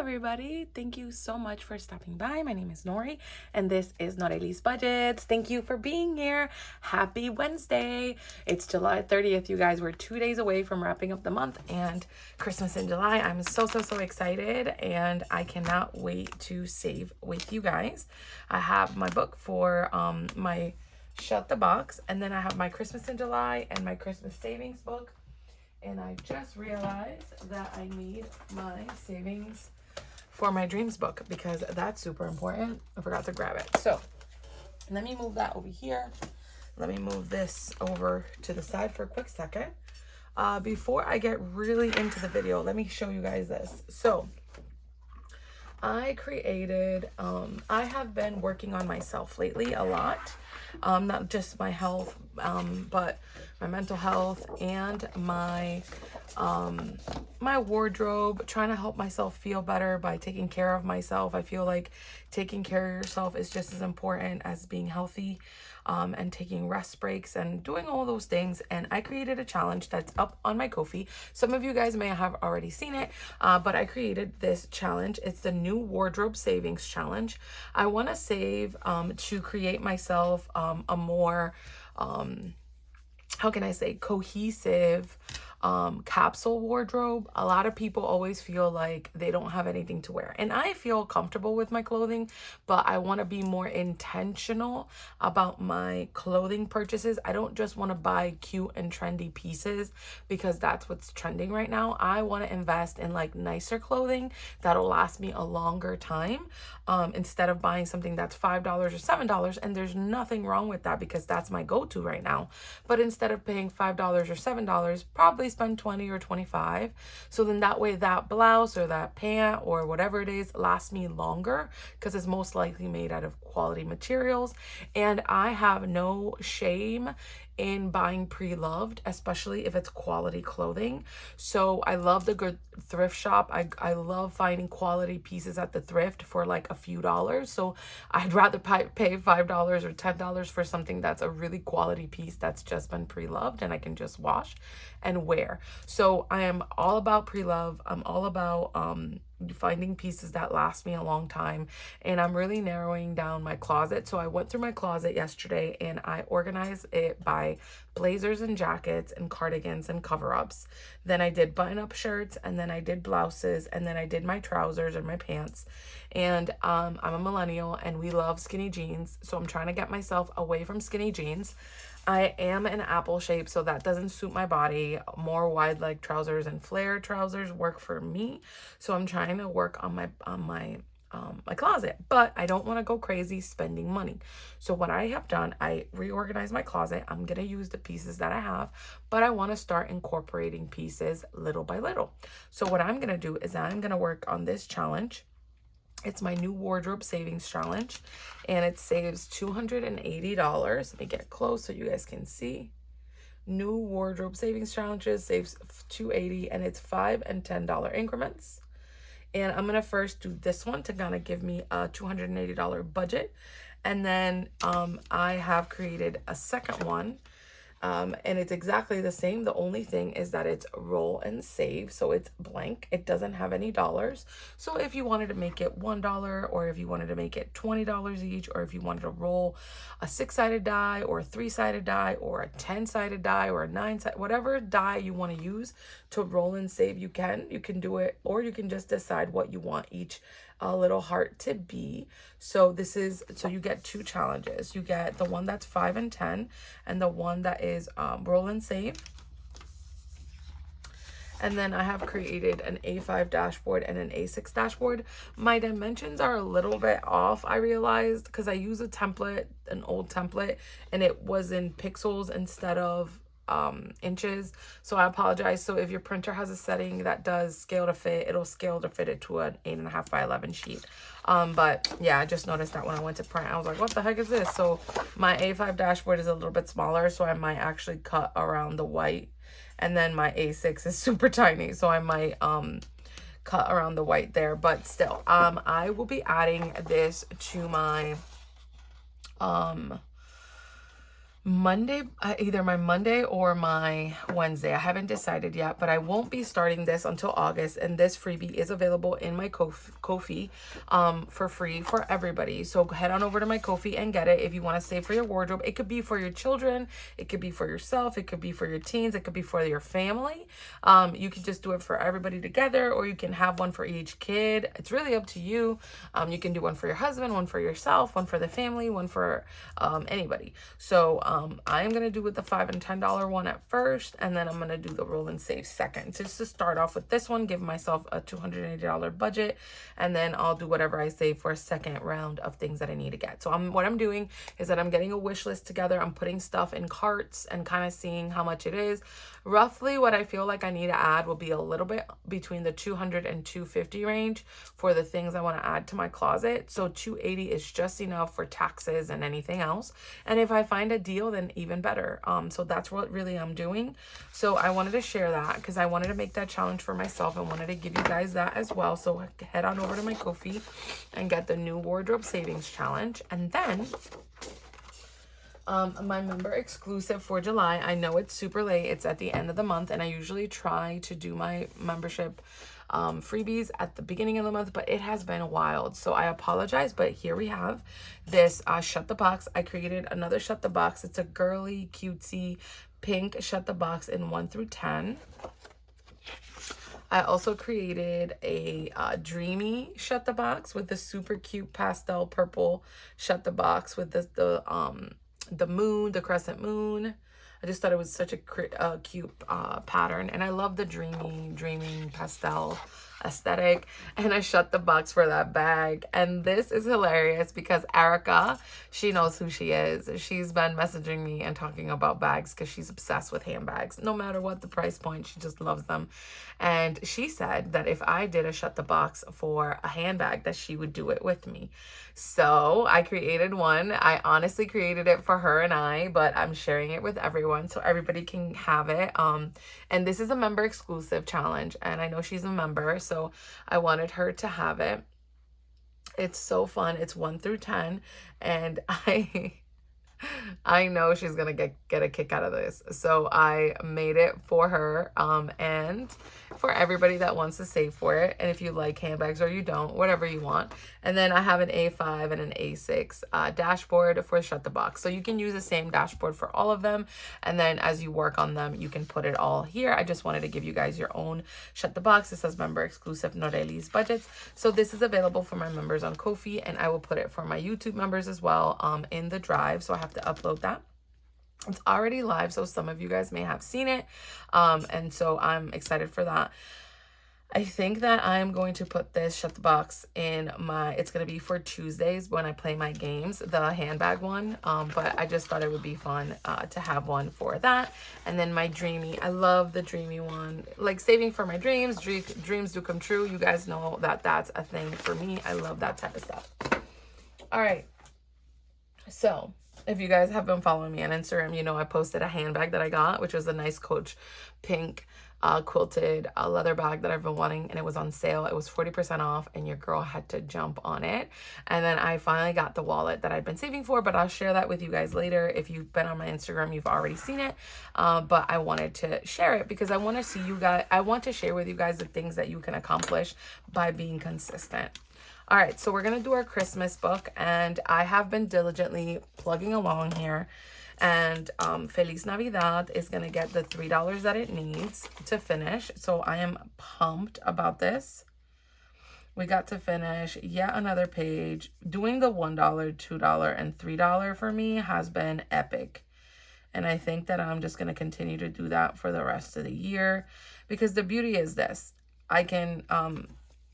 everybody. Thank you so much for stopping by. My name is Nori and this is Norelis Budgets. Thank you for being here. Happy Wednesday. It's July 30th, you guys. We're 2 days away from wrapping up the month and Christmas in July. I'm so excited and I cannot wait to save with you guys. I have my book for my Shut the Box, and then I have my Christmas in July and my Christmas savings book. And I just realized that I need my savings for my dreams book because that's super important. I forgot to grab it. So let me move that over here. Let me move this over to the side for a quick second. Before I get really into the video, let me show you guys this. So I created, I have been working on myself lately a lot. Not just my health, but my mental health and my my wardrobe, trying to help myself feel better by taking care of myself. I feel like taking care of yourself is just as important as being healthy, and taking rest breaks and doing all those things. And I created a challenge that's up on my Ko-fi. Some of you guys may have already seen it, but I created this challenge. It's the new wardrobe savings challenge. I want to save to create myself a more how can I say, cohesive capsule wardrobe. A lot of people always feel like they don't have anything to wear, and I feel comfortable with my clothing, but I want to be more intentional about my clothing purchases. I don't just want to buy cute and trendy pieces because that's what's trending right now. I want to invest in like nicer clothing that'll last me a longer time, instead of buying something that's $5 or $7. And there's nothing wrong with that because that's my go-to right now. But instead of paying $5 or $7, probably spend 20 or 25. So then that way that blouse or that pant or whatever it is lasts me longer because it's most likely made out of quality materials. And I have no shame in buying pre-loved, especially if it's quality clothing. So I love the good thrift shop. I love finding quality pieces at the thrift for like a few dollars. So I'd rather pay $5 or $10 for something that's a really quality piece that's just been pre-loved and I can just wash and wear. So I am all about pre-love. I'm all about finding pieces that last me a long time, and I'm really narrowing down my closet. So I went through my closet yesterday and I organized it by blazers and jackets and cardigans and cover-ups. Then I did button-up shirts, and then I did blouses, and then I did my trousers and my pants. And I'm a millennial and we love skinny jeans, so I'm trying to get myself away from skinny jeans. I am an apple shape, so that doesn't suit my body. More wide leg trousers and flare trousers work for me. So I'm trying to work on my closet, but I don't want to go crazy spending money. So what I have done, I reorganized my closet. I'm going to use the pieces that I have, but I want to start incorporating pieces little by little. So what I'm going to do is I'm going to work on this challenge. It's my new wardrobe savings challenge, and it saves $280. Let me get close so you guys can see. New wardrobe savings challenges saves $280, and it's $5 and $10 increments. And I'm gonna first do this one to kind of give me a $280 budget, and then I have created a second one. And it's exactly the same. The only thing is that it's roll and save. So it's blank. It doesn't have any dollars. So if you wanted to make it $1, or if you wanted to make it $20 each, or if you wanted to roll a 6-sided die or a 3-sided die or a 10-sided die or a 9-sided, whatever die you want to use to roll and save, you can do it, or you can just decide what you want each little heart to be. So so you get two challenges. You get the one that's 5 and 10, and the one that is roll and save. And then I have created an A5 dashboard and an A6 dashboard. My dimensions are a little bit off, I realized, because I use a template, an old template, and it was in pixels instead of inches. So I apologize. So if your printer has a setting that does scale to fit, it'll scale to fit it to an 8.5 by 11 sheet. But yeah, I just noticed that when I went to print, I was like, what the heck is this? So my A5 dashboard is a little bit smaller, so I might actually cut around the white. And then my A6 is super tiny, so I might cut around the white there. But still, I will be adding this to my Monday, either my Monday or my Wednesday. I haven't decided yet, but I won't be starting this until August. And this freebie is available in my Ko-fi for free for everybody. So head on over to my Ko-fi and get it if you want to save for your wardrobe. It could be for your children. It could be for yourself. It could be for your teens. It could be for your family. You can just do it for everybody together, or you can have one for each kid. It's really up to you. You can do one for your husband, one for yourself, one for the family, one for anybody. So I'm going to do with the $5 and $10 one at first, and then I'm going to do the roll and save second. Just to start off with this one, give myself a $280 budget, and then I'll do whatever I save for a second round of things that I need to get. So what I'm doing is that I'm getting a wish list together. I'm putting stuff in carts and kind of seeing how much it is. Roughly what I feel like I need to add will be a little bit between the 200 and 250 range for the things I want to add to my closet. So 280 is just enough for taxes and anything else. And if I find a deal, then even better. So that's what really I'm doing. So I wanted to share that because I wanted to make that challenge for myself and wanted to give you guys that as well. So head on over to my Ko-fi and get the new wardrobe savings challenge. And then my member exclusive for July. I know it's super late. It's at the end of the month, and I usually try to do my membership freebies at the beginning of the month, but it has been wild, so I apologize. But here we have this Shut the Box. I created another Shut the Box. It's a girly, cutesy pink Shut the Box in 1 through 10. I also created a dreamy Shut the Box with the super cute pastel purple Shut the Box with the moon, the crescent moon. I just thought it was such a cute pattern, and I love the dreaming pastel aesthetic. And I shut the box for that bag, and this is hilarious because Erica, she knows who she is. She's been messaging me and talking about bags because she's obsessed with handbags. No matter what the price point, she just loves them. And she said that if I did a shut the box for a handbag, that she would do it with me. So I created one. I honestly created it for her and I, but I'm sharing it with everyone so everybody can have it. And this is a member exclusive challenge, and I know she's a member, so I wanted her to have it. It's so fun. It's 1 through 10, and I know she's gonna get a kick out of this. So I made it for her and for everybody that wants to save for it. And if you like handbags or you don't, whatever you want. And then I have an A5 and an A6 dashboard for Shut the Box. So you can use the same dashboard for all of them. And then as you work on them, you can put it all here. I just wanted to give you guys your own Shut the Box. It says member exclusive Norelis budgets. So this is available for my members on Ko-fi, and I will put it for my YouTube members as well in the drive. So I have to upload that. It's already live, so some of you guys may have seen it, and so I'm excited for that. I think that I'm going to put this Shut the Box in it's going to be for Tuesdays when I play my games, the handbag one, but I just thought it would be fun to have one for that. And then my dreamy, I love the dreamy one, like saving for my dreams do come true. You guys know that that's a thing for me. I love that type of stuff. All right, so if you guys have been following me on Instagram, you know I posted a handbag that I got, which was a nice Coach pink quilted leather bag that I've been wanting, and it was on sale. It was 40% off, and your girl had to jump on it. And then I finally got the wallet that I've been saving for, but I'll share that with you guys later. If you've been on my Instagram, you've already seen it, but I wanted to share it because I want to see you guys. I want to share with you guys the things that you can accomplish by being consistent. All right, so we're going to do our Christmas book, and I have been diligently plugging along here, and Feliz Navidad is going to get the $3 that it needs to finish, so I am pumped about this. We got to finish yet another page. Doing the $1, $2, and $3 for me has been epic, and I think that I'm just going to continue to do that for the rest of the year, because the beauty is this. I can...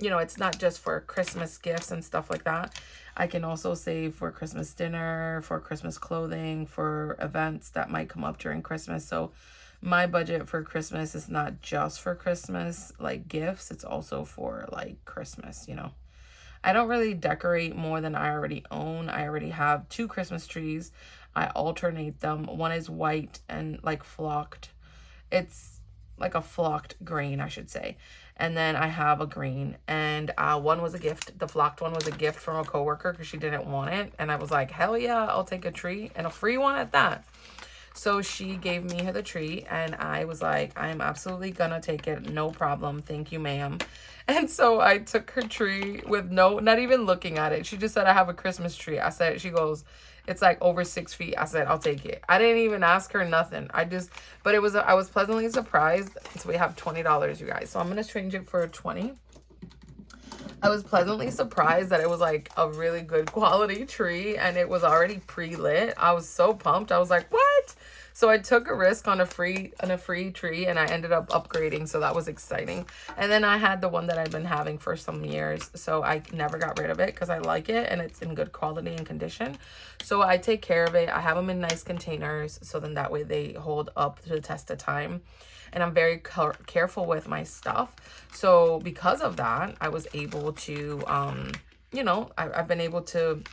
you know, it's not just for Christmas gifts and stuff like that. I can also save for Christmas dinner, for Christmas clothing, for events that might come up during Christmas. So my budget for Christmas is not just for Christmas, like gifts. It's also for like Christmas, you know. I don't really decorate more than I already own. I already have 2 Christmas trees. I alternate them. One is white and like flocked. It's like a flocked grain, I should say. And then I have a green, and one was a gift. The flocked one was a gift from a coworker because she didn't want it. And I was like, hell yeah, I'll take a tree, and a free one at that. So she gave me the tree, and I was like, I'm absolutely gonna take it. No problem. Thank you, ma'am. And so I took her tree with not even looking at it. She just said, I have a Christmas tree. I said, she goes, it's like over 6 feet. I said, I'll take it. I didn't even ask her nothing. But I was pleasantly surprised. So we have $20, you guys. So I'm going to change it for 20. I was pleasantly surprised that it was like a really good quality tree, and it was already pre-lit. I was so pumped. I was like, what? So I took a risk on a free tree, and I ended up upgrading. So that was exciting. And then I had the one that I've been having for some years. So I never got rid of it because I like it and it's in good quality and condition. So I take care of it. I have them in nice containers. So then that way they hold up to the test of time. And I'm very careful with my stuff. So because of that, I was able to, you know, I've been able to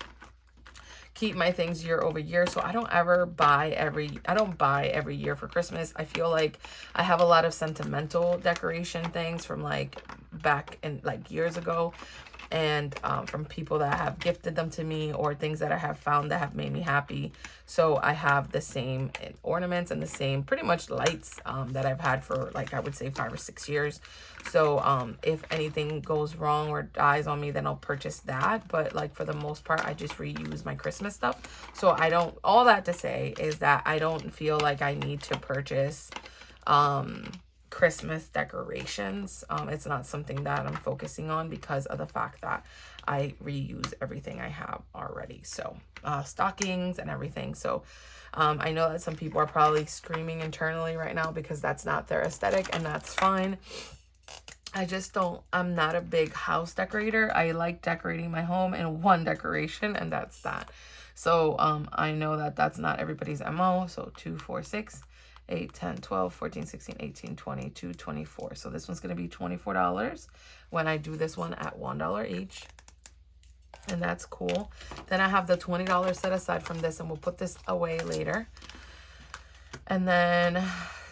keep my things year over year. So I don't buy every year for Christmas. I feel like I have a lot of sentimental decoration things from like back in like years ago, and from people that have gifted them to me, or things that I have found that have made me happy. So I have the same ornaments and the same pretty much lights that I've had for like, I would say 5 or 6 years. So if anything goes wrong or dies on me, then I'll purchase that. But like for the most part, I just reuse my Christmas stuff. So all that to say is that I don't feel like I need to purchase Christmas decorations. It's not something that I'm focusing on because of the fact that I reuse everything I have already. So stockings and everything. So I know that some people are probably screaming internally right now because that's not their aesthetic, and that's fine. I'm not a big house decorator. I like decorating my home in one decoration, and that's that. So I know that that's not everybody's MO. So 2, 4, 6, 8, 10, 12, 14, 16, 18, 22, 24. So this one's going to be $24 when I do this one at $1 each. And that's cool. Then I have the $20 set aside from this, and we'll put this away later. And then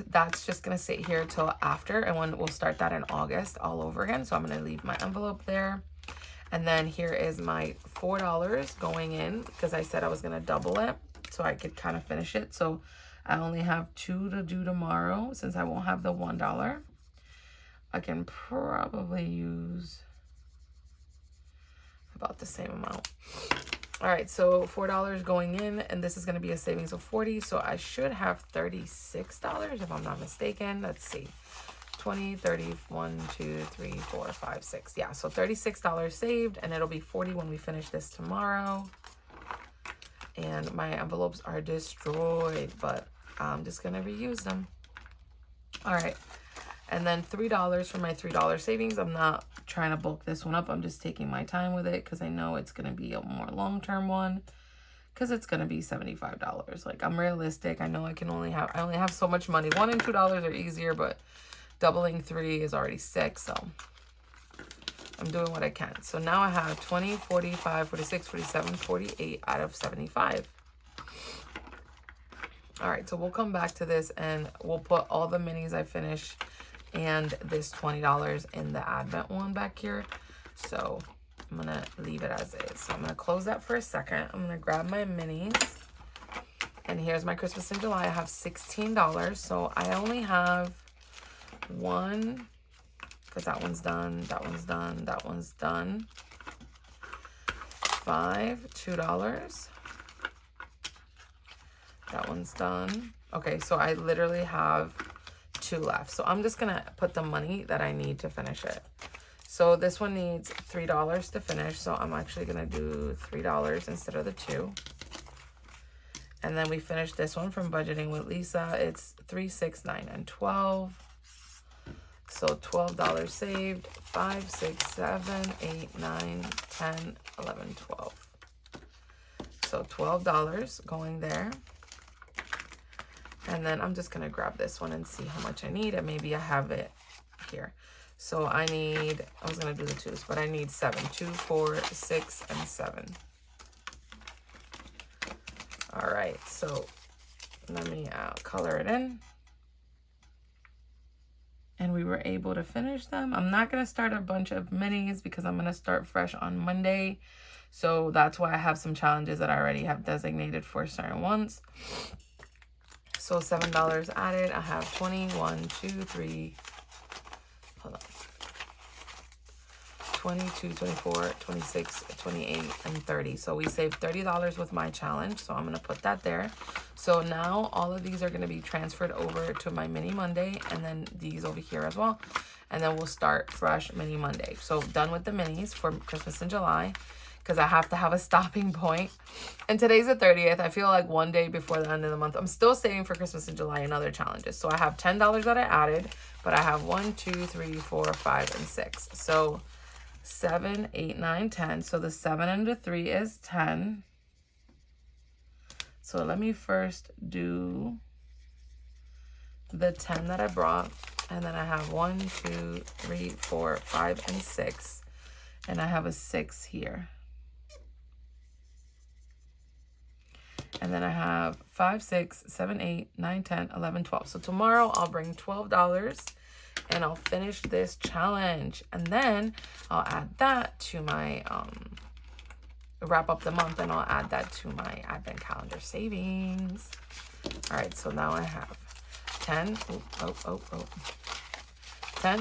that's just going to sit here till after, and when we'll start that in August all over again. So I'm going to leave my envelope there. And then here is my $4 going in, because I said I was going to double it so I could kind of finish it. So I only have 2 to do tomorrow since I won't have the $1. I can probably use about the same amount. All right, so $4 going in, and this is going to be a savings of $40. So I should have $36 if I'm not mistaken. Let's see. 20, 30, 1, 2, 3, 4, 5, 6. Yeah, so $36 saved, and it'll be $40 when we finish this tomorrow. And my envelopes are destroyed, but I'm just going to reuse them. All right. And then $3 for my $3 savings. I'm not trying to bulk this one up. I'm just taking my time with it because I know it's going to be a more long-term one, because it's going to be $75. Like, I'm realistic. I know I only have so much money. $1 and $2 are easier, but doubling 3 is already 6. So I'm doing what I can. So now I have 20, 45, 46, 47, 48 out of 75. All right, so we'll come back to this, and we'll put all the minis I finish and this $20 in the Advent one back here. So I'm going to leave it as is. So I'm going to close that for a second. I'm going to grab my minis. And here's my Christmas in July. I have $16. So I only have one, because that one's done, that one's done, that one's done. 5, $2. That one's done. Okay, so I literally have 2 left. So I'm just gonna put the money that I need to finish it. So this one needs $3 to finish. So I'm actually gonna do $3 instead of the 2. And then we finish this one from Budgeting with Lisa. It's 3, 6, 9, and 12. So $12 saved. 5, 6, 7, 8, 9, 10, 11, 12. So $12 going there. And then I'm just going to grab this one and see how much I need. And maybe I have it here. So I was going to do the 2s, but I need 7. 2, 4, 6, and 7. All right. So let me color it in. and we were able to finish them. I'm not going to start a bunch of minis because I'm going to start fresh on Monday. So that's why I have some challenges that I already have designated for certain ones. So $7 added. I have 21, 2, 3, hold on. 22, 24, 26, 28, and 30. So we saved $30 with my challenge. So I'm going to put that there. So now all of these are going to be transferred over to my mini Monday, and then these over here as well. And then we'll start fresh mini Monday. So done with the minis for Christmas in July, because I have to have a stopping point. And today's the 30th. I feel like one day before the end of the month. I'm still saving for Christmas in July and other challenges. So I have $10 that I added, but I have 1, 2, 3, 4, 5, and 6. So 7, 8, 9, 10. So the 7 and the 3 is 10. So let me first do the 10 that I brought. And then I have 1, 2, 3, 4, 5, and 6. And I have a 6 here. And then I have 5, 6, 7, 8, 9, 10, 11, 12. So tomorrow I'll bring $12 and I'll finish this challenge. And then I'll add that to my, wrap up the month, and I'll add that to my advent calendar savings. All right, so now I have 10, 10,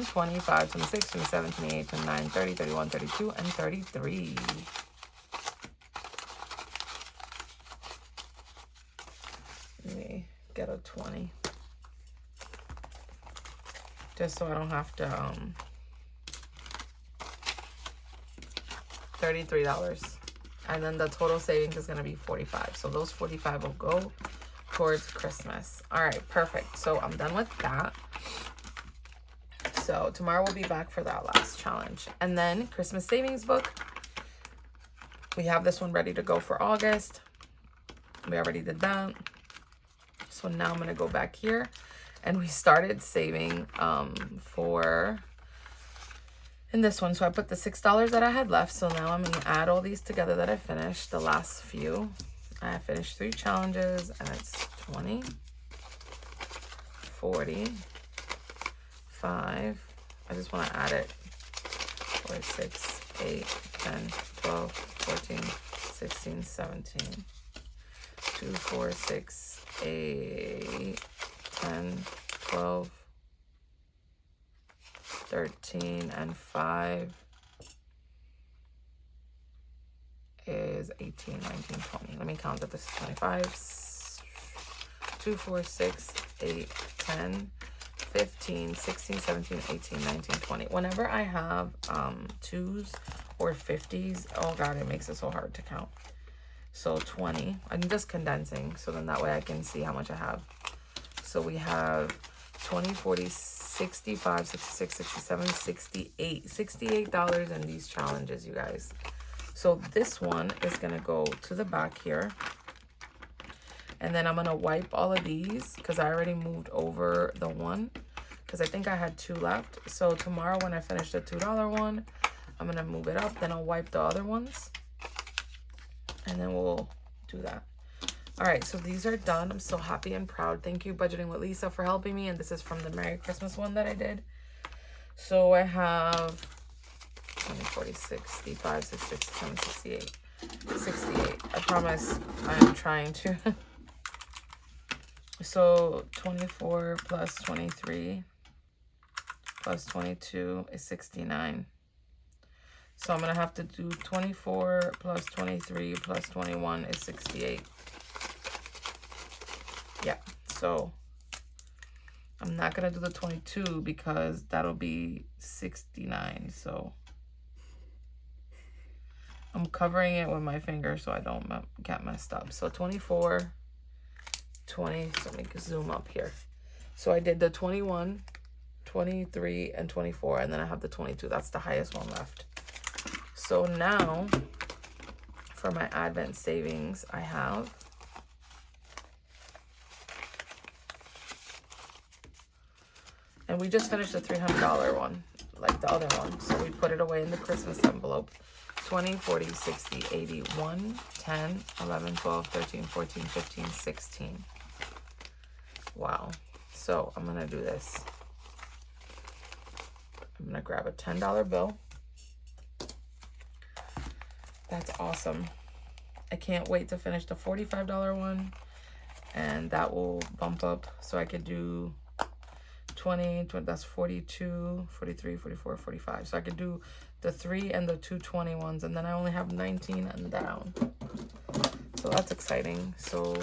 25, 26, 27, 28, 29, 30, 31, 32, and 33. Let me get a 20. Just so I don't have to, $33. And then the total savings is going to be 45. So those 45 will go towards Christmas. All right, perfect. So I'm done with that. So tomorrow we'll be back for that last challenge. And then Christmas savings book. We have this one ready to go for August. We already did that. So now I'm going to go back here. And we started saving in this one. So I put the $6 that I had left. So now I'm going to add all these together that I finished, the last few. I finished 3 challenges, and it's 20, 40, 5. I just want to add it. 4, 6, 8, 10, 12, 14, 16, 17. 2, 4, 6, 8, 10, 12, 13, and 5 is 18, 19, 20. Let me count that this is 25. 2, 4, 6, 8, 10, 15, 16, 17, 18, 19, 20. Whenever I have 2s or 50s, oh God, it makes it so hard to count. So 20. I'm just condensing, so then that way I can see how much I have. So we have 20, 40, 65, 66, 67, 68. $68 in these challenges, you guys. So this one is going to go to the back here. And then I'm going to wipe all of these because I already moved over the one, because I think I had 2 left. So tomorrow when I finish the $2 one, I'm going to move it up. Then I'll wipe the other ones. And then we'll do that. All right, so these are done. I'm so happy and proud. Thank you, Budgeting with Lisa, for helping me. And this is from the Merry Christmas one that I did. So I have 20, 40, 65, 66, 67, 68, 68. I promise I'm trying to. So 24 plus 23 plus 22 is 69. So I'm going to have to do 24 plus 23 plus 21 is 68. Yeah, so I'm not going to do the 22 because that'll be 69. So I'm covering it with my finger so I don't get messed up. So 24, 20, so let me zoom up here. So I did the 21, 23, and 24, and then I have the 22. That's the highest one left. So now for my Advent savings, I have and we just finished the $300 one, like the other one. So we put it away in the Christmas envelope. 20, 40, 60, 80, 1, 10, 11, 12, 13, 14, 15, 16. Wow. So I'm going to do this. I'm gonna grab a $10 bill. That's awesome. I can't wait to finish the $45 one, and that will bump up so I could do 20, that's 42, 43, 44, 45. So I could do the 3 and the 220 ones, and then I only have 19 and down. So that's exciting. So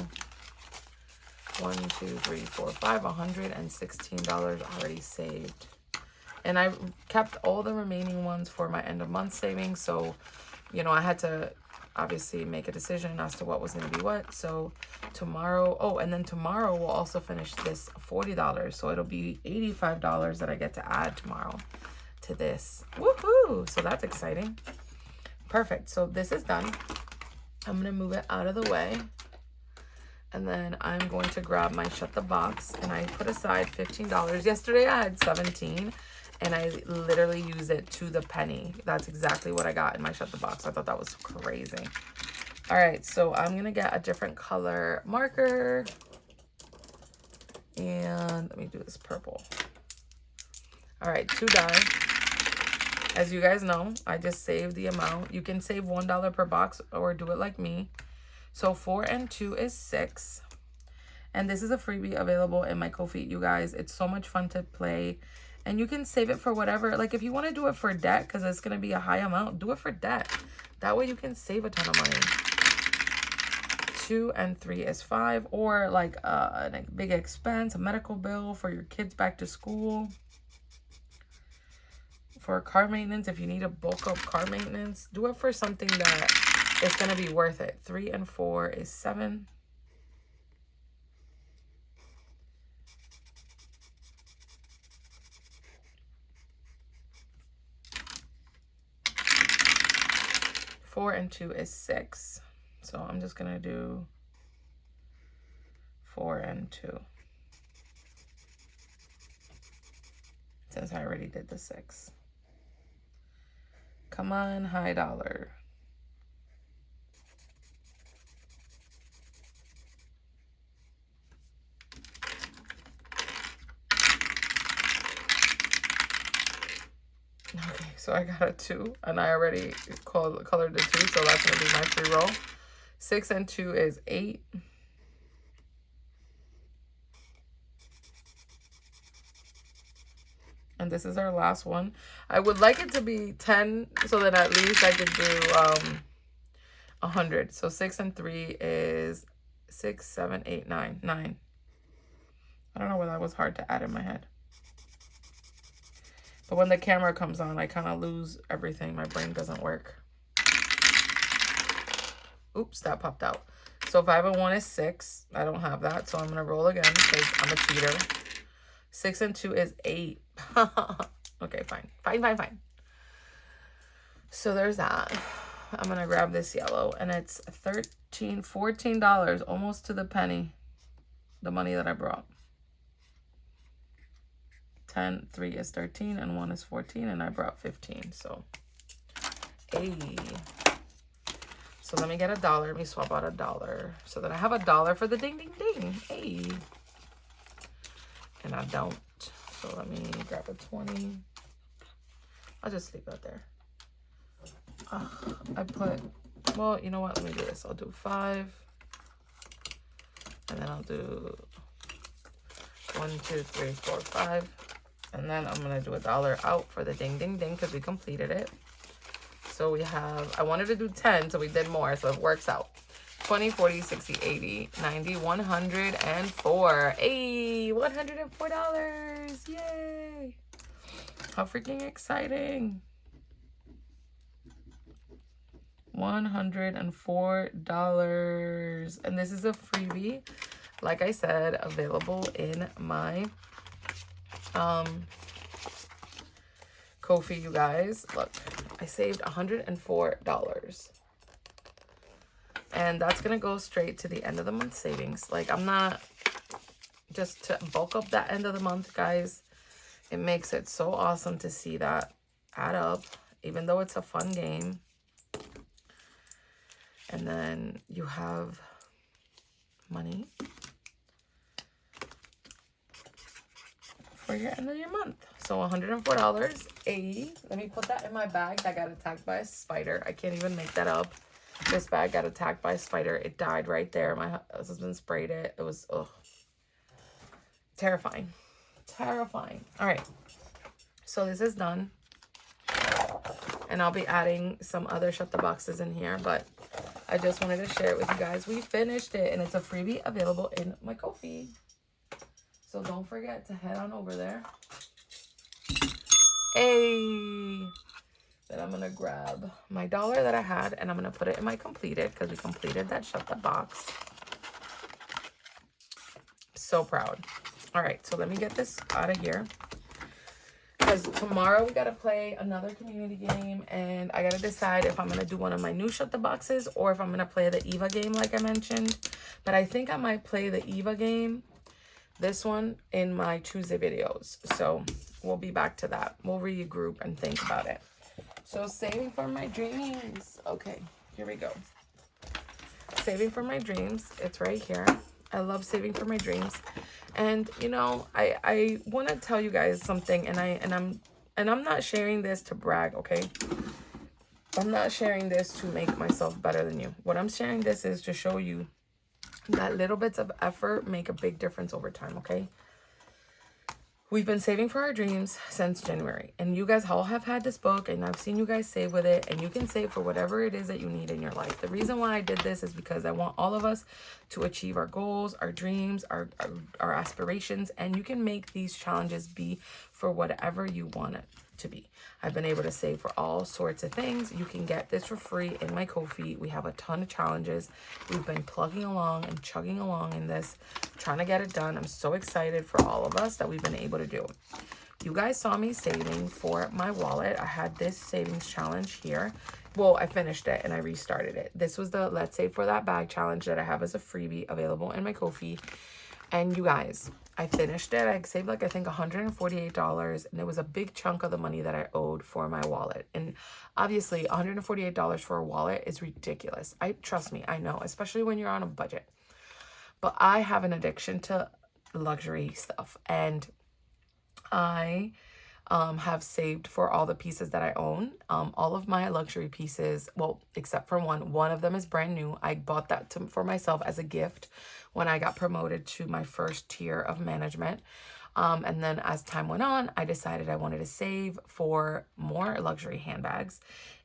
1, 2, 3, 4, 5, $116 already saved. And I kept all the remaining ones for my end of month savings. So, you know, I had to obviously make a decision as to what was going to be what. So tomorrow, oh, and then tomorrow we'll also finish this $40. So it'll be $85 that I get to add tomorrow to this. Woohoo! So that's exciting. Perfect. So this is done. I'm going to move it out of the way. And then I'm going to grab my Shut the Box. And I put aside $15. Yesterday I had 17. And I literally use it to the penny. That's exactly what I got in my Shut the Box. I thought that was crazy. All right, so I'm going to get a different color marker. And let me do this purple. All right, 2 die. As you guys know, I just saved the amount. You can save $1 per box or do it like me. So 4 and 2 is 6. And this is a freebie available in my Ko-fi, you guys. It's so much fun to play. And you can save it for whatever. Like if you want to do it for debt, because it's going to be a high amount, do it for debt. That way you can save a ton of money. 2 and 3 is 5. Or like a big expense, a medical bill for your kids back to school. For car maintenance, if you need a bulk up car maintenance, do it for something that is going to be worth it. 3 and 4 is 7. Four and 2 is 6. So I'm just going to do 4 and 2. Since I already did the 6. Come on, high dollar. Okay, so I got a 2, and I already colored the 2, so that's going to be my free roll. 6 and 2 is 8. And this is our last one. I would like it to be 10, so that at least I could do 100. So 6 and 3 is 6, 7, 8, 9. 9. I don't know why that was hard to add in my head. But when the camera comes on, I kind of lose everything. My brain doesn't work. Oops, that popped out. So 5 and 1 is 6. I don't have that, so I'm going to roll again because I'm a cheater. 6 and 2 is 8. Okay, fine. Fine. So there's that. I'm going to grab this yellow, and it's $14, almost to the penny, the money that I brought. 10, 3 is 13, and 1 is 14, and I brought 15. So, hey. So let me get $1. Let me swap out $1 so that I have $1 for the ding, ding, ding. Hey. And I don't. So let me grab a 20. I'll just leave that there. I put, well, you know what? Let me do this. I'll do 5. And then I'll do 1, 2, 3, 4, 5. And then I'm going to do $1 out for the ding, ding, ding because we completed it. So we have, I wanted to do 10, so we did more, so it works out. 20, 40, 60, 80, 90, 104. Hey, $104. Yay. How freaking exciting. $104. And this is a freebie, like I said, available in my Ko-fi, you guys. Look, I saved $104. And that's going to go straight to the end of the month savings. Like, I'm not, just to bulk up that end of the month, guys. It makes it so awesome to see that add up, even though it's a fun game. And then you have money for your end of your month. So $104. Let me put that in my bag that got attacked by a spider. I can't even make that up. This bag got attacked by a spider. It died right there. My husband sprayed it. It was, ugh. Terrifying. Terrifying. All right. So this is done. And I'll be adding some other shut the boxes in here, but I just wanted to share it with you guys. We finished it, and it's a freebie available in my Ko-fi. So don't forget to head on over there. Hey! Then I'm going to grab my $1 that I had, and I'm going to put it in my completed, because we completed that shut the box. So proud. All right, so let me get this out of here. Because tomorrow we got to play another community game, and I got to decide if I'm going to do one of my new shut the boxes or if I'm going to play the Eva game like I mentioned. But I think I might play the Eva game, this one, in my Tuesday videos. So we'll be back to that. We'll regroup and think about it. So saving for my dreams. Okay, here we go. Saving for my dreams. It's right here. I love saving for my dreams. And you know, I want to tell you guys something, and I'm not sharing this to brag, okay? I'm not sharing this to make myself better than you. What I'm sharing this is to show you that little bits of effort make a big difference over time, okay? We've been saving for our dreams since January, and you guys all have had this book, and I've seen you guys save with it, and you can save for whatever it is that you need in your life. The reason why I did this is because I want all of us to achieve our goals, our dreams, our aspirations, and you can make these challenges be for whatever you want it to be. I've been able to save for all sorts of things. You can get this for free in my Ko-fi. We have a ton of challenges. We've been plugging along and chugging along in this, trying to get it done. I'm so excited for all of us that we've been able to do. You guys saw me saving for my wallet. I had this savings challenge here. Well, I finished it and I restarted it. This was the Let's Save for That Bag challenge that I have as a freebie available in my Ko-fi. And you guys, I finished it. I saved like, I think $148, and it was a big chunk of the money that I owed for my wallet. And obviously $148 for a wallet is ridiculous. Trust me, I know, especially when you're on a budget. But I have an addiction to luxury stuff, and I have saved for all the pieces that I own. All of my luxury pieces, well, except for one of them is brand new. I bought that for myself as a gift when I got promoted to my first tier of management. And then as time went on, I decided I wanted to save for more luxury handbags.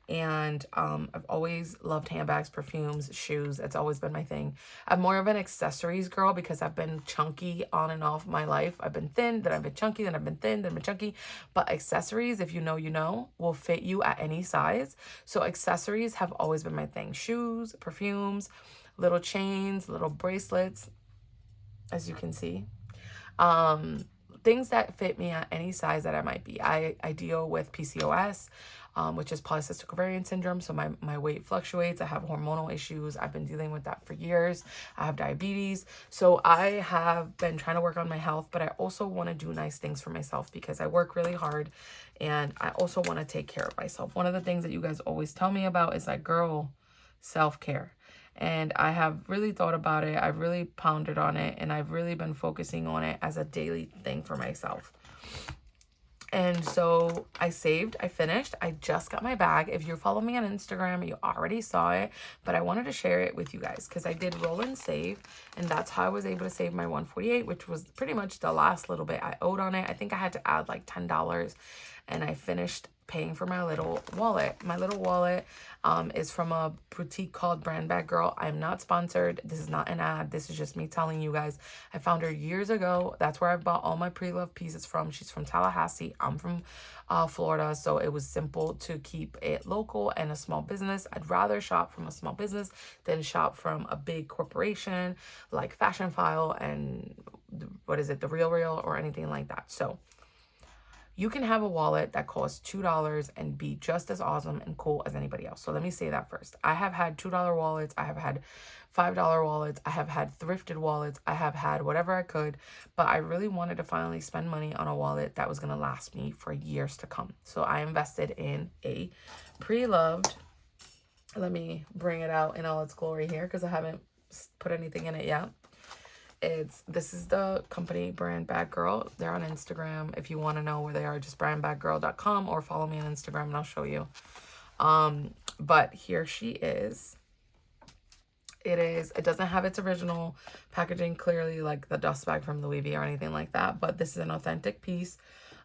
And I've always loved handbags, perfumes, shoes. It's always been my thing. I'm more of an accessories girl because I've been chunky on and off my life. I've been thin, then I've been chunky, then I've been thin, then I've been chunky. But accessories, if you know, you know, will fit you at any size. So accessories have always been my thing. Shoes, perfumes, little chains, little bracelets, as you can see. Things that fit me at any size that I might be. I deal with PCOS, which is polycystic ovarian syndrome. So my weight fluctuates. I have hormonal issues. I've been dealing with that for years. I have diabetes. So I have been trying to work on my health, but I also want to do nice things for myself because I work really hard, and I also want to take care of myself. One of the things that you guys always tell me about is like, girl, self-care. And I have really thought about it. I've really pondered on it, and I've really been focusing on it as a daily thing for myself. And so I saved, I finished, I just got my bag. If you follow me on Instagram, you already saw it, but I wanted to share it with you guys because I did roll and save, and that's how I was able to save my $148, which was pretty much the last little bit I owed on it. I think I had to add like $10, and I finished paying for my little wallet. My little wallet is from a boutique called Brand Bag Girl. I'm not sponsored. This is not an ad. This is just me telling you guys. I found her years ago. That's where I bought all my pre-loved pieces from. She's from Tallahassee. I'm from Florida. So it was simple to keep it local and a small business. I'd rather shop from a small business than shop from a big corporation like Fashion File and what is it, The Real or anything like that. So you can have a wallet that costs $2 and be just as awesome and cool as anybody else. So let me say that first. I have had $2 wallets. I have had $5 wallets. I have had thrifted wallets. I have had whatever I could. But I really wanted to finally spend money on a wallet that was going to last me for years to come. So I invested in a pre-loved. Let me bring it out in all its glory here because I haven't put anything in it yet. This is the company brand Bad Girl. They're on Instagram. If you want to know where they are, just brandbadgirl.com or follow me on Instagram and I'll show you. But here she is. It doesn't have its original packaging clearly, like the dust bag from Louis V or anything like that, but this is an authentic piece.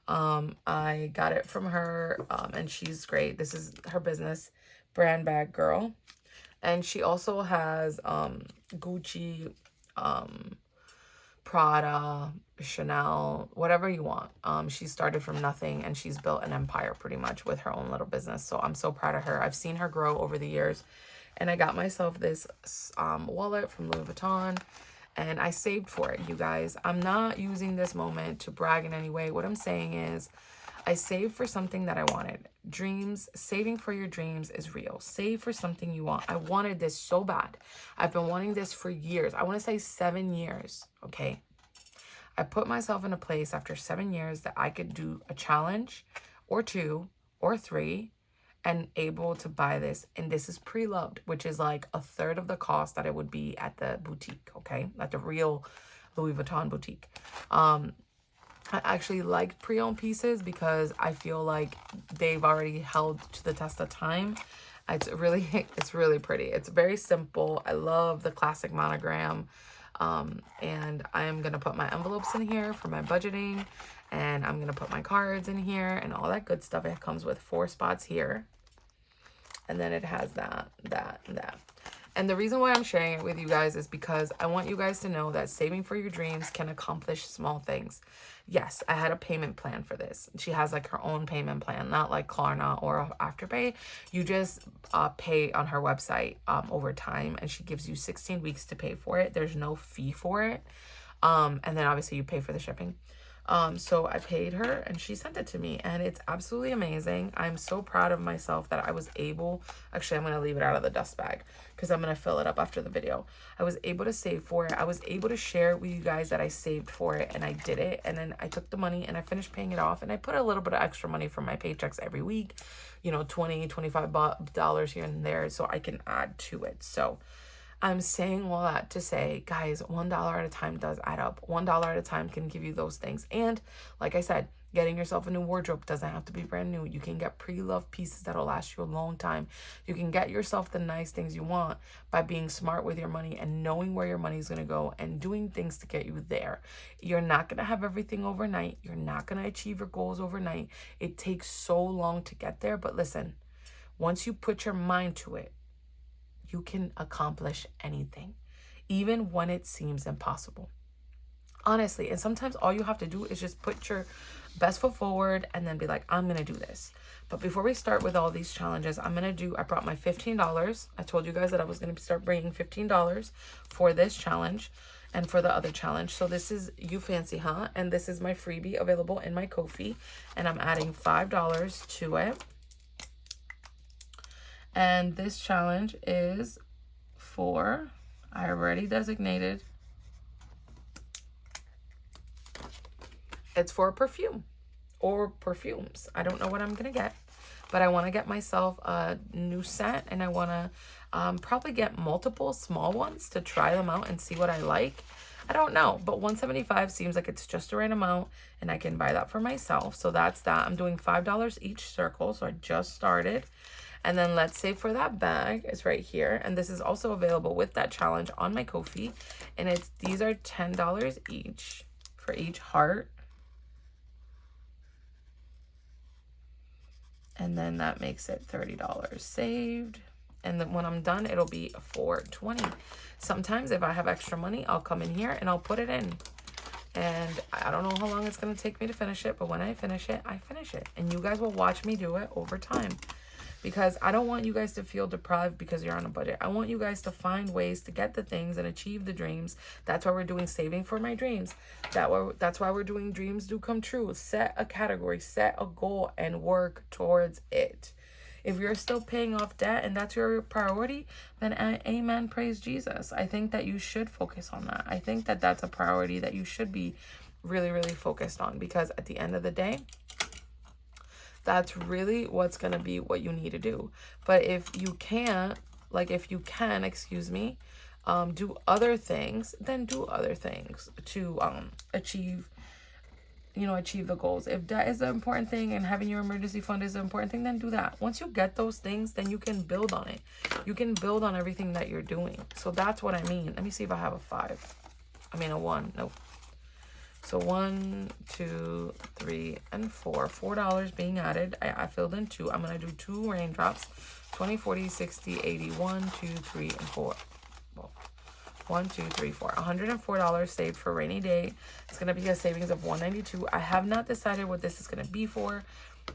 I got it from her, and she's great. This is her business, Brand Bag Girl. And she also has Gucci, Prada, Chanel, whatever you want. She started from nothing and she's built an empire pretty much with her own little business. So I'm so proud of her. I've seen her grow over the years. And I got myself this wallet from Louis Vuitton. And I saved for it, you guys. I'm not using this moment to brag in any way. What I'm saying is I saved for something that I wanted. Dreams, saving for your dreams is real. Save for something you want. I wanted this so bad. I've been wanting this for years. I want to say 7 years, okay? I put myself in a place after 7 years that I could do a challenge or 2 or 3 and able to buy this. And this is pre-loved, which is like a third of the cost that it would be at the boutique, okay? At the real Louis Vuitton boutique. I actually like pre-owned pieces because I feel like they've already held to the test of time. It's really pretty. It's very simple. I love the classic monogram. And I'm going to put my envelopes in here for my budgeting. And I'm going to put my cards in here and all that good stuff. It comes with 4 spots here. And then it has that, and that. And the reason why I'm sharing it with you guys is because I want you guys to know that saving for your dreams can accomplish small things. Yes, I had a payment plan for this. She has like her own payment plan, not like Klarna or Afterpay. You just pay on her website over time, and she gives you 16 weeks to pay for it. There's no fee for it. And then obviously you pay for the shipping. So I paid her and she sent it to me and it's absolutely amazing. I'm so proud of myself that I was able, actually I'm going to leave it out of the dust bag because I'm going to fill it up after the video. I was able to save for it. I was able to share with you guys that I saved for it and I did it. And then I took the money and I finished paying it off and I put a little bit of extra money from my paychecks every week, you know, $20, $25 here and there so I can add to it. So I'm saying all that to say, guys, $1 at a time does add up. $1 at a time can give you those things. And like I said, getting yourself a new wardrobe doesn't have to be brand new. You can get pre-loved pieces that'll last you a long time. You can get yourself the nice things you want by being smart with your money and knowing where your money is going to go and doing things to get you there. You're not going to have everything overnight. You're not going to achieve your goals overnight. It takes so long to get there. But listen, once you put your mind to it, you can accomplish anything, even when it seems impossible. Honestly, and sometimes all you have to do is just put your best foot forward and then be like, I'm going to do this. But before we start with all these challenges, I brought my $15. I told you guys that I was going to start bringing $15 for this challenge and for the other challenge. So this is You Fancy, Huh? And this is my freebie available in my Ko-fi. And I'm adding $5 to it. And this challenge is for, I already designated, it's for perfume or perfumes. I don't know what I'm going to get, but I want to get myself a new scent and I want to probably get multiple small ones to try them out and see what I like. I don't know, but $175 seems like it's just the right amount and I can buy that for myself. So that's that. I'm doing $5 each circle. So I just started. And then let's say for that bag is right here. And this is also available with that challenge on my Ko-fi. And these are $10 each for each heart. And then that makes it $30 saved. And then when I'm done, it'll be $4.20. Sometimes if I have extra money, I'll come in here and I'll put it in. And I don't know how long it's going to take me to finish it. But when I finish it, I finish it. And you guys will watch me do it over time. Because I don't want you guys to feel deprived because you're on a budget. I want you guys to find ways to get the things and achieve the dreams. That's why we're doing Saving for My Dreams. That's why we're doing Dreams Do Come True. Set a category, set a goal, and work towards it. If you're still paying off debt and that's your priority, then amen, praise Jesus. I think that you should focus on that. I think that that's a priority that you should be really, really focused on. Because at the end of the day, that's really what's going to be what you need to do. But if you can, do other things, then do other things to achieve, you know, achieve the goals. If that is the important thing and having your emergency fund is the important thing, then do that. Once you get those things, then you can build on it. You can build on everything that you're doing. So that's what I mean. Let me see if I have a 5. I mean a 1. Nope. So 1, 2, 3, and 4. $4 being added. I filled in 2. I'm going to do 2 raindrops. 20, 40, 60, 80. 1, 2, 3, and 4. Well, 1, 2, 3, 4. $104 saved for rainy day. It's going to be a savings of $192. I have not decided what this is going to be for,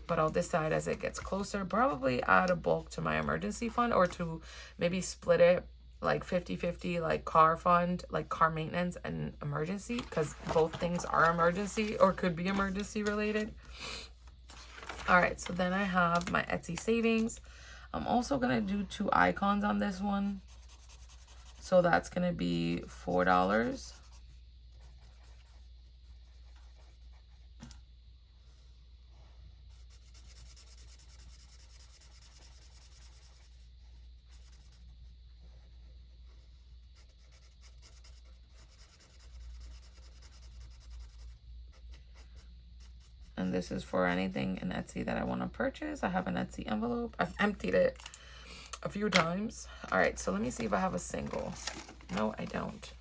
but I'll decide as it gets closer. Probably add a bulk to my emergency fund, or to maybe split it like 50-50, like car fund, like car maintenance and emergency, because both things are emergency or could be emergency related. All right, so then I have my Etsy savings. I'm also gonna do 2 icons on this one, so that's gonna be $4. And this is for anything in Etsy that I want to purchase. I have an Etsy envelope. I've emptied it a few times. All right, so let me see if I have a single. No, I don't.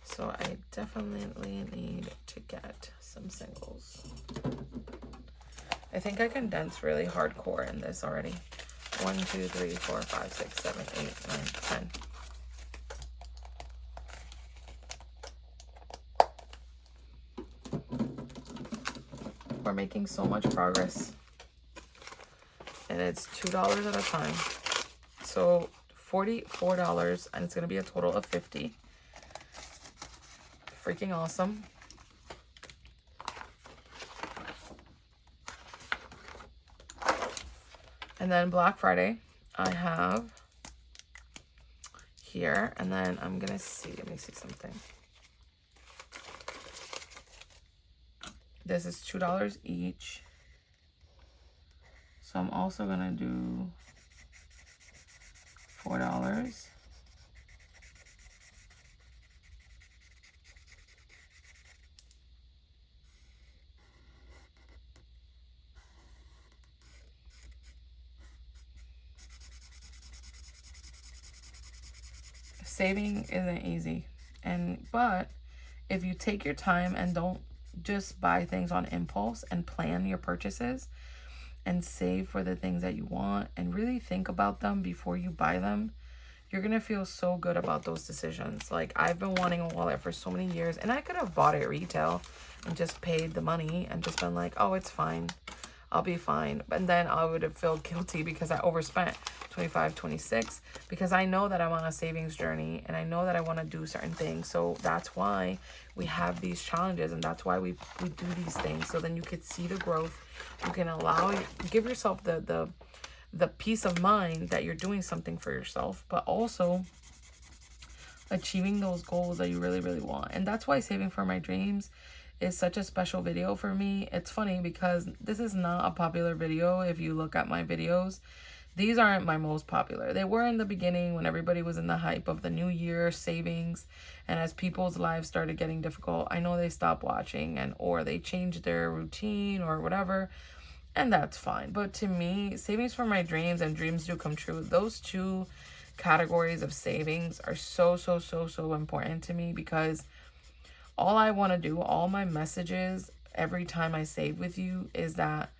So I definitely need to get some singles. I think I condensed really hardcore in this already. 1, 2, 3, 4, 5, 6, 7, 8, 9, 10. We're making so much progress, and it's $2 at a time, so $44, and it's going to be a total of $50. Freaking awesome. And then Black Friday I have here, and then I'm gonna see, let me see something. This is $2 each. So I'm also gonna do $4. Saving isn't easy, but if you take your time and don't just buy things on impulse and plan your purchases and save for the things that you want and really think about them before you buy them, you're gonna feel so good about those decisions. Like, I've been wanting a wallet for so many years, and I could have bought it retail and just paid the money and just been like, oh, it's fine, I'll be fine. And then I would have felt guilty because I overspent 25, 26, because I know that I'm on a savings journey and I know that I want to do certain things. So that's why we have these challenges, and that's why we do these things, so then you could see the growth. You can give yourself the peace of mind that you're doing something for yourself, but also achieving those goals that you really, really want. And that's why Saving for My Dreams is such a special video for me. It's funny because this is not a popular video. If you look at my videos, these aren't my most popular. They were in the beginning when everybody was in the hype of the new year savings, and as people's lives started getting difficult, I know they stopped watching or they changed their routine or whatever, and that's fine. But to me, Savings for My Dreams and Dreams Do Come True, those two categories of savings are so important to me, because all I want to do, all my messages every time I save with you, is that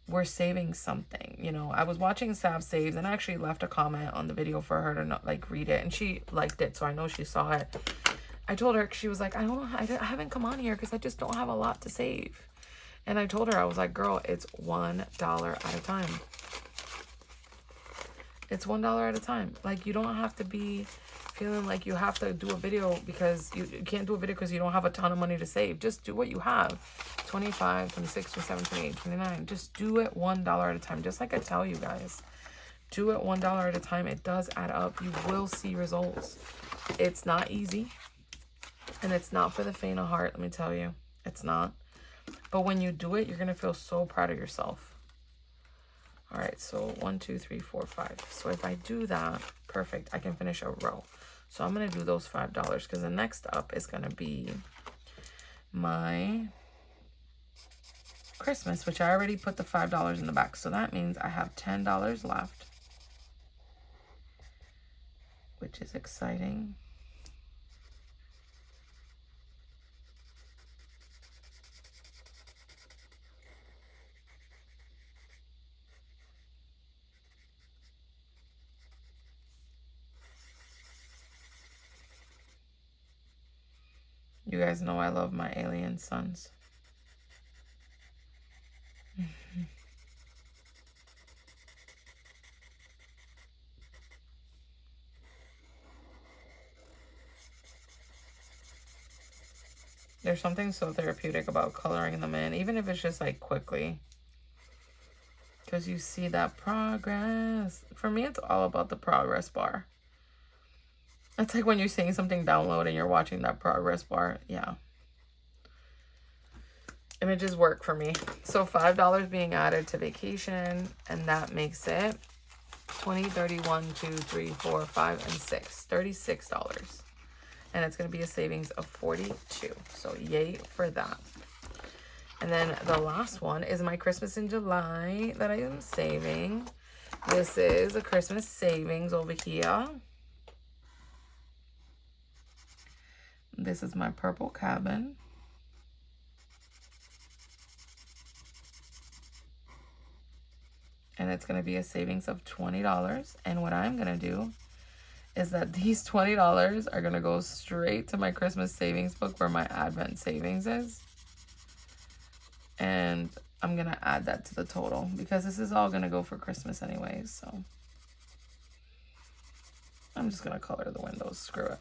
we're saving something. You know, I was watching Sav Saves, and I actually left a comment on the video for her to not read it, and she liked it, so I know she saw it. I told her, she was like, I haven't come on here because I just don't have a lot to save. And I told her, I was like, girl, it's $1 at a time. It's $1 at a time. Like, you don't have to be feeling like you have to do a video because you can't do a video because you don't have a ton of money to save. Just do what you have. 25, 26, 27, 28, 29. Just do it $1 at a time. Just like I tell you guys, do it $1 at a time. It does add up. You will see results. It's not easy, and it's not for the faint of heart. Let me tell you, it's not. But when you do it, you're gonna feel so proud of yourself. All right, so 1, 2, 3, 4, 5. So if I do that, perfect, I can finish a row. So I'm going to do those $5 because the next up is going to be my Christmas, which I already put the $5 in the back. So that means I have $10 left, which is exciting. You guys know I love my alien sons. There's something so therapeutic about coloring them in, even if it's just like quickly. Because you see that progress. For me, it's all about the progress bar. It's like when you're seeing something download and you're watching that progress bar. Yeah. Images work for me. So $5 being added to vacation, and that makes it 20, 31, 2, 3, 4, 5, and 6. $36. And it's going to be a savings of 42. So yay for that. And then the last one is my Christmas in July that I am saving. This is a Christmas savings over here. This is my purple cabin. And it's going to be a savings of $20. And what I'm going to do is that these $20 are going to go straight to my Christmas savings book where my Advent savings is. And I'm going to add that to the total because this is all going to go for Christmas anyways. So I'm just going to color the windows. Screw it.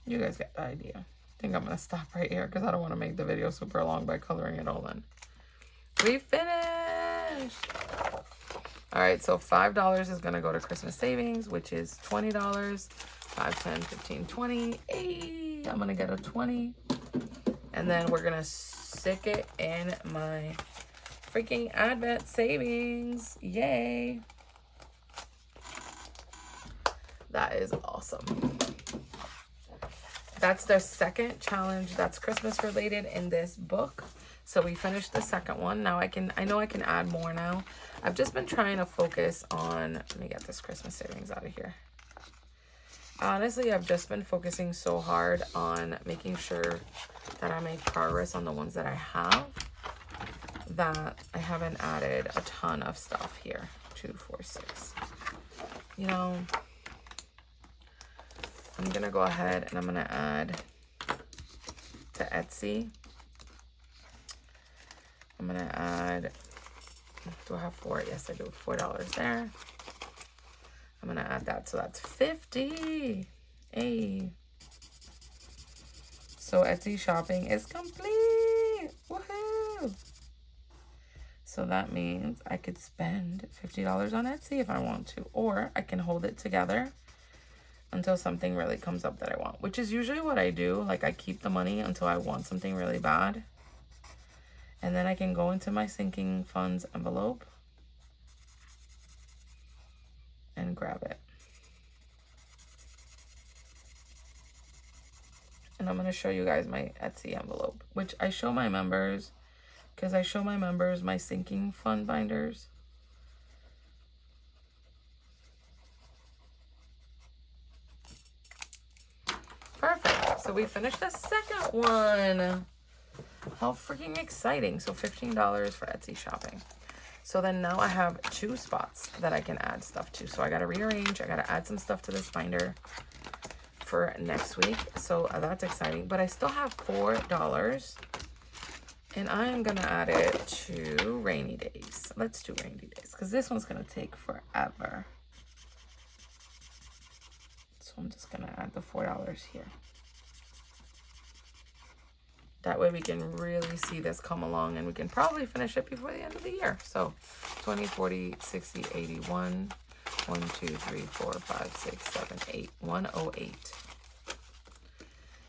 You guys get the idea. I think I'm going to stop right here because I don't want to make the video super long by coloring it all in. We finished! Alright, so $5 is going to go to Christmas savings, which is $20. 5, 10, 15, 20. Hey, I'm going to get a 20. And then we're going to stick it in my freaking Advent savings. Yay! That is awesome. That's the second challenge that's Christmas related in this book. So we finished the second one. Now I know I can add more now. I've just been trying to focus on, let me get this Christmas savings out of here. Honestly, I've just been focusing so hard on making sure that I make progress on the ones that I have, that I haven't added a ton of stuff here. 2, 4, 6. You know, I'm going to go ahead and I'm going to add to Etsy. I'm going to add, do I have 4? Yes, I do. $4 there. I'm going to add that. So that's 50. Hey. So Etsy shopping is complete. Woohoo. So that means I could spend $50 on Etsy if I want to. Or I can hold it together until something really comes up that I want, which is usually what I do. Like, I keep the money until I want something really bad, and then I can go into my sinking funds envelope and grab it. And I'm going to show you guys my Etsy envelope, which I show my members because I show my members my sinking fund binders. Perfect. So we finished the second one. How freaking exciting. So $15 for Etsy shopping. So then now I have 2 spots that I can add stuff to. So I got to rearrange. I got to add some stuff to this binder for next week. So that's exciting. But I still have $4. And I am going to add it to rainy days. Let's do rainy days because this one's going to take forever. So I'm just going to add the $4 here. That way we can really see this come along, and we can probably finish it before the end of the year. So 20, 40, 60, 81, 1, 2, 3, 4, 5, 6, 7, 8, 108.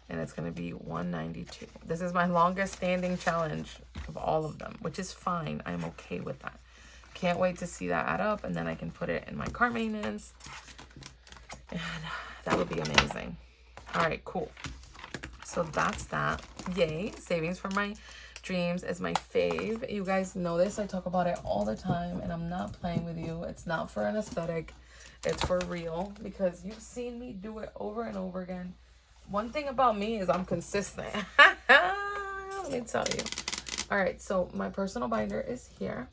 And it's going to be 192. This is my longest standing challenge of all of them, which is fine. I'm okay with that. Can't wait to see that add up, and then I can put it in my cart maintenance. And that would be amazing. All right, cool. So that's that. Yay. Savings for my dreams is my fave. You guys know this. I talk about it all the time, and I'm not playing with you. It's not for an aesthetic. It's for real, because you've seen me do it over and over again. One thing about me is I'm consistent. Let me tell you. All right, so my personal binder is here.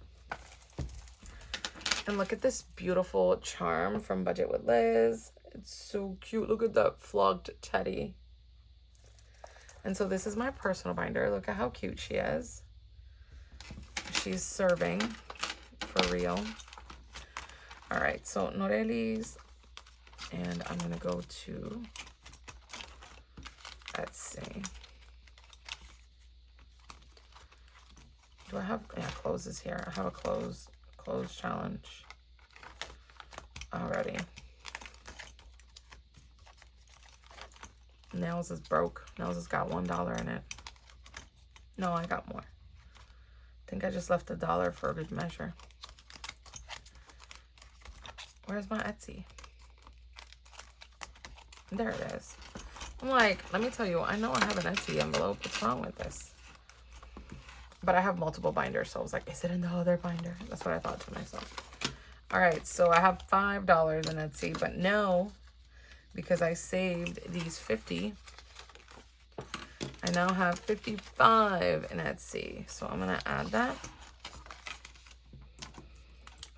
And look at this beautiful charm from Budget with Liz. It's so cute. Look at that flogged teddy. And so this is my personal binder. Look at how cute she is. She's serving for real. All right, so Norelis. And I'm going to go to, let's see. Do I have, yeah, clothes is here. I have a clothes challenge already. Nails is broke. Nails has got $1 in it. No, I got more. I think I just left $1 for a good measure. Where's my Etsy? There it is. I'm like, let me tell you, I know I have an Etsy envelope. What's wrong with this? But I have multiple binders, so I was like, is it in the other binder? That's what I thought to myself. All right, so I have $5 in Etsy, but no, because I saved these 50, I now have 55 in Etsy. So I'm gonna add that.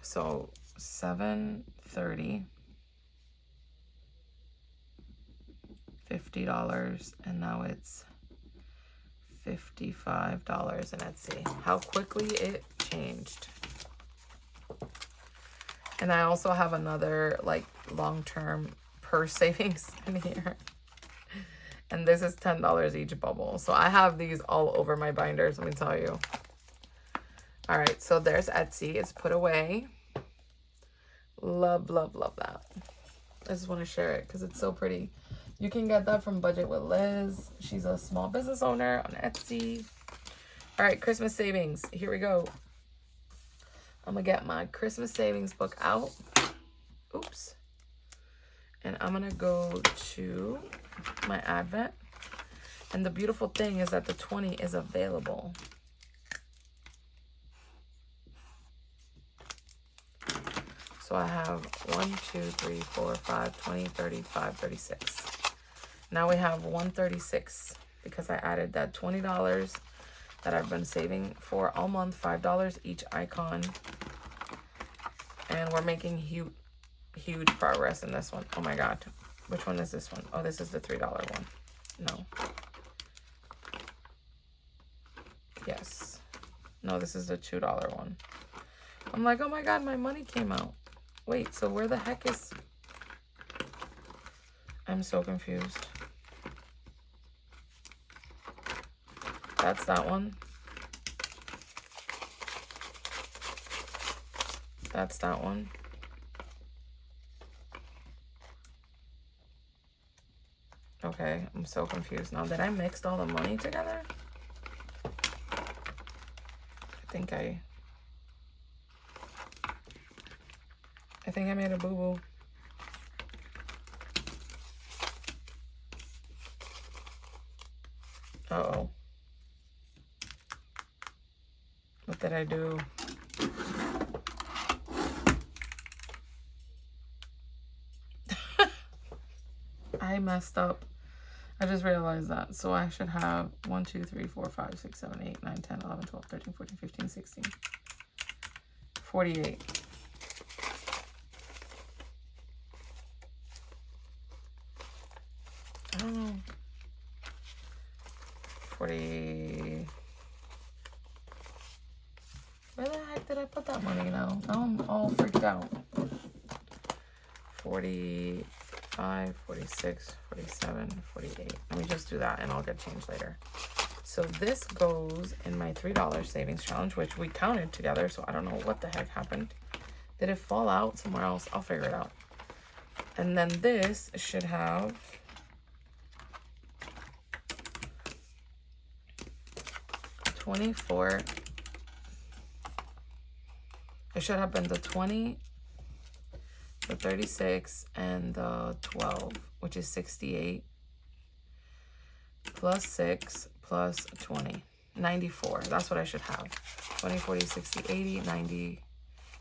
So $7.30, $50, and now it's $55 in Etsy. How quickly it changed. And I also have another like long-term purse savings in here. And this is $10 each bubble. So I have these all over my binders, let me tell you. All right, so there's Etsy. It's put away. Love, love, love that. I just want to share it because it's so pretty. You can get that from Budget with Liz. She's a small business owner on Etsy. All right, Christmas savings. Here we go. I'm going to get my Christmas savings book out. Oops. And I'm going to go to my Advent. And the beautiful thing is that the 20 is available. So I have 1, 2, 3, 4, 5, 20, 35, 36. Now we have 136 because I added that $20 that I've been saving for all month, $5 each icon. And we're making huge progress in this one. Oh my God. Which one is this one? Oh, this is the $3 one. No. Yes. No, this is the $2 one. I'm like, oh my God, my money came out. Wait, so where the heck is... I'm so confused. That's that one. That's that one. Okay, I'm so confused now. Did I mix all the money together? I think I made a boo-boo. Uh-oh. What did I do? I messed up. I just realized that. So I should have 1, 2, 3, 4, 5, 6, 7, 8, 9, 10, 11, 12, 13, 14, 15, 16. 48. I don't know. 40. Where the heck did I put that money now? Now I'm all freaked out. 45, 46, 47, 48. Let me just do that and I'll get change later. So this goes in my $3 savings challenge, which we counted together. So I don't know what the heck happened. Did it fall out somewhere else? I'll figure it out. And then this should have $24. It should have been the 20, the 36, and the 12, which is 68, plus 6, plus 20, 94. That's what I should have. 20, 40, 60, 80, 90.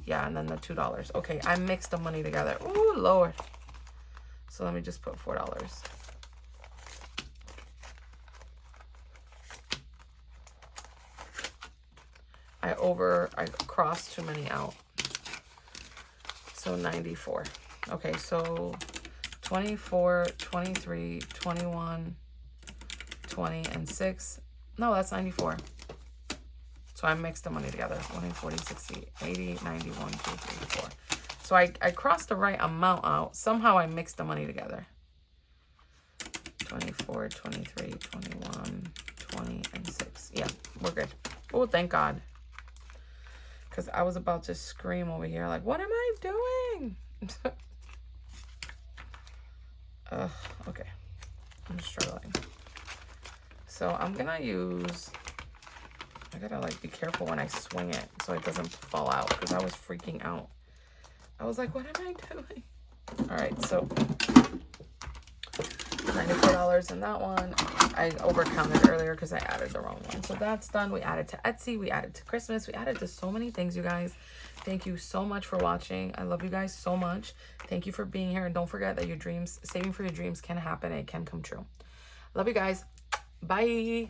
Yeah, and then the $2. Okay, I mixed the money together. Ooh, Lord. So let me just put $4. I crossed too many out. So 94. Okay, so 24, 23, 21, 20, and 6. No, that's 94. So I mixed the money together. 20, 40, 60, 80, 90, 1, 2, 3, 4. So I crossed the right amount out. Somehow I mixed the money together. 24, 23, 21, 20, and 6. Yeah, we're good. Oh, thank God. Because I was about to scream over here like, what am I doing? Okay. I'm struggling. So I'm going to use... I gotta like be careful when I swing it so it doesn't fall out because I was freaking out. I was like, what am I doing? All right, so $94 in that one. I overcounted earlier because I added the wrong one. So that's done. We added to Etsy. We added to Christmas. We added to so many things, you guys. Thank you so much for watching. I love you guys so much. Thank you for being here. And don't forget that your dreams, saving for your dreams can happen. And it can come true. Love you guys. Bye.